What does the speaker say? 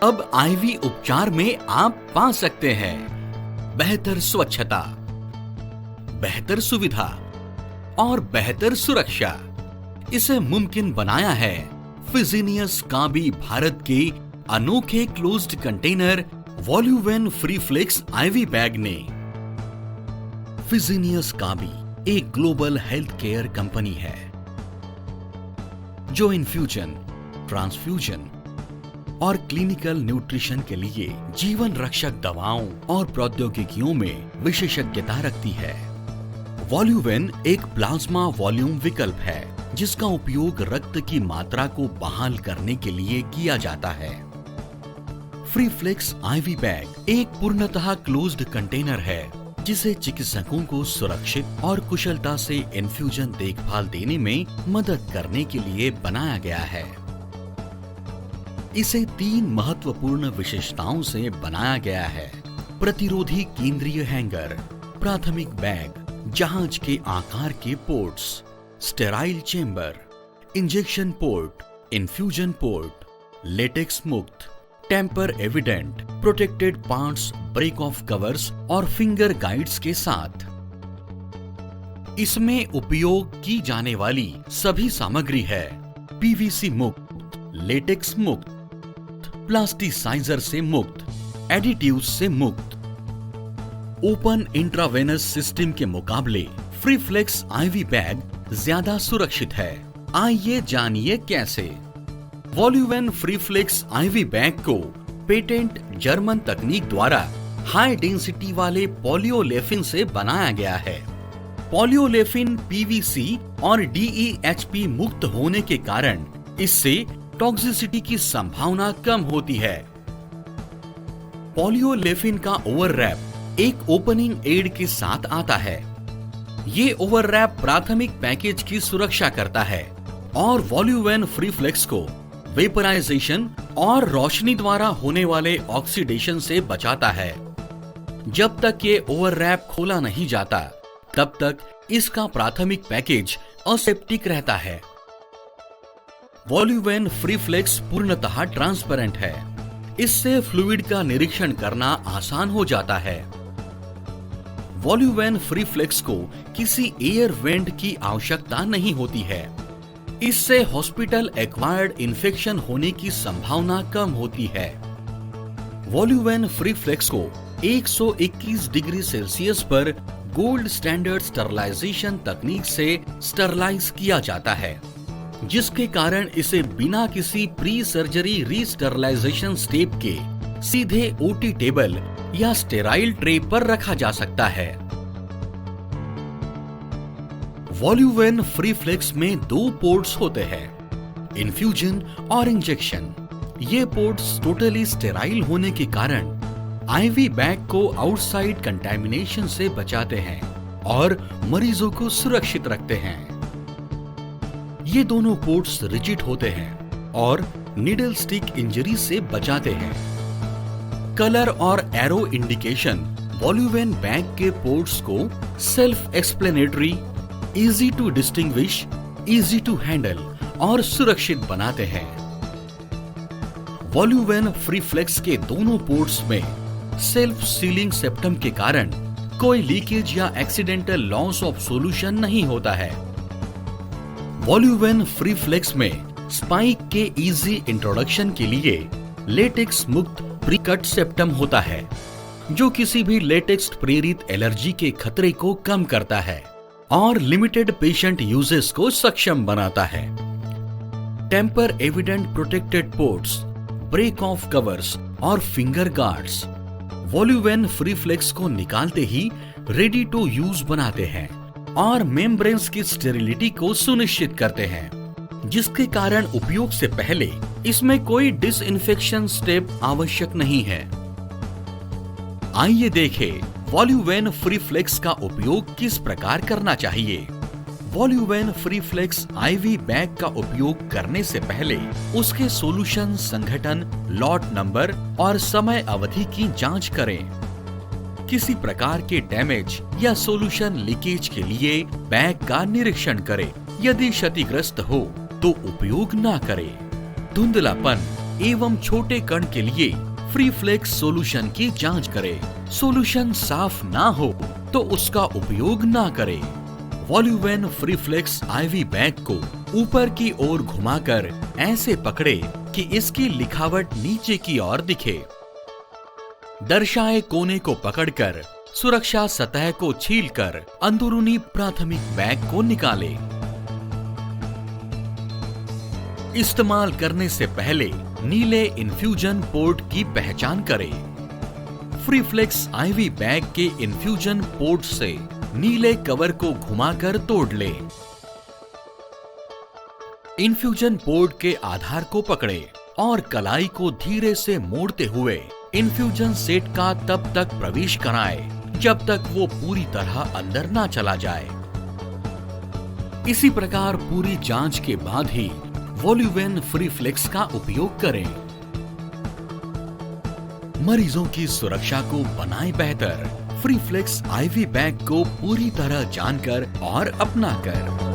अब आईवी उपचार में आप पा सकते हैं बेहतर स्वच्छता, बेहतर सुविधा और बेहतर सुरक्षा। इसे मुमकिन बनाया है फिजीनियस काबी भारत के अनोखे क्लोज्ड कंटेनर वॉल्यूवेन फ्रीफ्लेक्स आईवी बैग ने। फिजीनियस काबी एक ग्लोबल हेल्थ केयर कंपनी है जो इन्फ्यूजन, ट्रांसफ्यूजन और क्लिनिकल न्यूट्रिशन के लिए जीवन रक्षक दवाओं और प्रौद्योगिकियों में विशेषज्ञता रखती है। वॉल्यूवेन एक प्लाज्मा वॉल्यूम विकल्प है जिसका उपयोग रक्त की मात्रा को बहाल करने के लिए किया जाता है। फ्रीफ्लेक्स आईवी बैग एक पूर्णतः क्लोज्ड कंटेनर है जिसे चिकित्सकों को सुरक्षित और कुशलता से इन्फ्यूजन देखभाल देने में मदद करने के लिए बनाया गया है। इसे 3 महत्वपूर्ण विशेषताओं से बनाया गया है। प्रतिरोधी केंद्रीय हैंगर, प्राथमिक बैग, जहाज के आकार के ports, sterile chamber, injection port, infusion port, latex मुक्त, tamper evident, protected parts, break off covers और फिंगर गाइड्स के साथ। इसमें उपयोग की जाने वाली सभी सामग्री है पीवीसी मुक्त, लेटेक्स मुक्त, प्लास्टिसाइजर से मुक्त, एडिटिव्स से मुक्त। ओपन इंट्रावेनस सिस्टम के मुकाबले फ्रीफ्लेक्स आईवी बैग ज्यादा सुरक्षित है। आइए जानिए कैसे। वॉल्यूवेन फ्रीफ्लेक्स आईवी बैग को पेटेंट जर्मन तकनीक द्वारा हाई डेंसिटी वाले पॉलियोलेफिन से बनाया गया है। पॉलियोलेफिन पीवीसी और डीईएचपी मुक्त होने के कारण इससे टॉक्सिसिटी की संभावना कम होती है। पॉलियोलेफिन का ओवररैप एक ओपनिंग एड के साथ आता है। ये ओवररैप प्राथमिक पैकेज की सुरक्षा करता है और वॉल्यूवेन फ्रीफ्लेक्स को वेपराइजेशन और रोशनी द्वारा होने वाले ऑक्सीडेशन से बचाता है। जब तक ये ओवररैप खोला नहीं जाता, तब तक इसका प्राथमिक पैकेज असेप्टिक रहता है। वॉल्यूवेन फ्रीफ्लेक्स पूर्णतः ट्रांसपेरेंट है। इससे फ्लूइड का निरीक्षण करना आसान हो जाता है। वॉल्यूवेन फ्रीफ्लेक्स को किसी एयर वेंट की आवश्यकता नहीं होती है। इससे हॉस्पिटल एक्वायर्ड इन्फेक्शन होने की संभावना कम होती है। वॉल्यूवेन फ्रीफ्लेक्स को 121 डिग्री सेल्सियस पर गोल्ड स्टैंडर्ड स्टरलाइजेशन तकनीक से स्टरलाइज किया जाता है, जिसके कारण इसे बिना किसी प्री सर्जरी रीस्टरलाइजेशन स्टेप के सीधे ओटी टेबल या स्टेराइल ट्रे पर रखा जा सकता है। वॉल्यूवेन फ्रीफ्लेक्स में 2 पोर्ट्स होते हैं, इन्फ्यूजन और इंजेक्शन। ये पोर्ट्स टोटली स्टेराइल होने के कारण आईवी बैग को आउटसाइड कंटैमिनेशन से बचाते हैं और मरीजों को सुरक्षित रखते हैं। ये दोनों पोर्ट्स रिजिड होते हैं और नीडल स्टिक इंजरी से बचाते हैं। कलर और एरो इंडिकेशन वॉल्यूवेन बैग के पोर्ट्स को self explanatory, easy to distinguish, easy to handle और सुरक्षित बनाते हैं। वॉल्यूवेन फ्रीफ्लेक्स के दोनों पोर्ट्स में सेल्फ सीलिंग सेप्टम के कारण कोई लीकेज या एक्सीडेंटल लॉस ऑफ सॉल्यूशन नहीं होता है। वॉल्यूवेन फ्रीफ्लेक्स में स्पाइक के इजी इंट्रोडक्शन के लिए लेटेक्स मुक्त प्रीकट सेप्टम होता है, जो किसी भी लेटेक्स प्रेरित एलर्जी के खतरे को कम करता है और लिमिटेड पेशेंट यूजेस को सक्षम बनाता है। Tamper evident protected ports, break off covers और फिंगर गार्ड्स वॉल्यूवेन फ्रीफ्लेक्स को निकालते ही रेडी टू यूज बनाते हैं और मेम्ब्रेन्स की स्टेरिलिटी को सुनिश्चित करते हैं, जिसके कारण उपयोग से पहले इसमें कोई डिसइंफेक्शन स्टेप आवश्यक नहीं है। आइए देखें वॉल्यूवेन फ्रीफ्लेक्स का उपयोग किस प्रकार करना चाहिए। वॉल्यूवेन फ्रीफ्लेक्स आईवी बैग का उपयोग करने से पहले उसके सॉल्यूशन संघटन, लॉट नंबर और समय अवधि की जांच करें। किसी प्रकार के डैमेज या सॉल्यूशन लीकेज के लिए बैग का निरीक्षण करें। यदि क्षतिग्रस्त हो तो उपयोग ना करें। धुंधलापन एवं छोटे कण के लिए फ्री फ्लेक्स सॉल्यूशन की जांच करें। सॉल्यूशन साफ ना हो तो उसका उपयोग ना करें। वॉल्यूवेन फ्री फ्लेक्स IV बैग को ऊपर की ओर घुमाकर ऐसे पकड़े कि इसकी लिखावट नीचे की ओर दिखे। दर्शाए कोने को पकड़कर सुरक्षा सतह को छीलकर अंदरूनी प्राथमिक बैग को निकालें। इस्तेमाल करने से पहले नीले इन्फ्यूजन पोर्ट की पहचान करें। फ्री फ्लेक्स IV बैग के इन्फ्यूजन पोर्ट से नीले कवर को घुमाकर तोड़ लें। इन्फ्यूजन पोर्ट के आधार को पकड़े और कलाई को धीरे से मोड़ते हुए इन्फ्यूजन सेट का तब तक प्रवेश कराएं जब तक वो पूरी तरह अंदर ना चला जाए। इसी प्रकार पूरी जांच के बाद ही वॉल्यूवेन फ्री फ्लेक्स का उपयोग करें। मरीजों की सुरक्षा को बनाए बेहतर फ्री फ्लेक्स IV बैग को पूरी तरह जानकर और अपनाकर।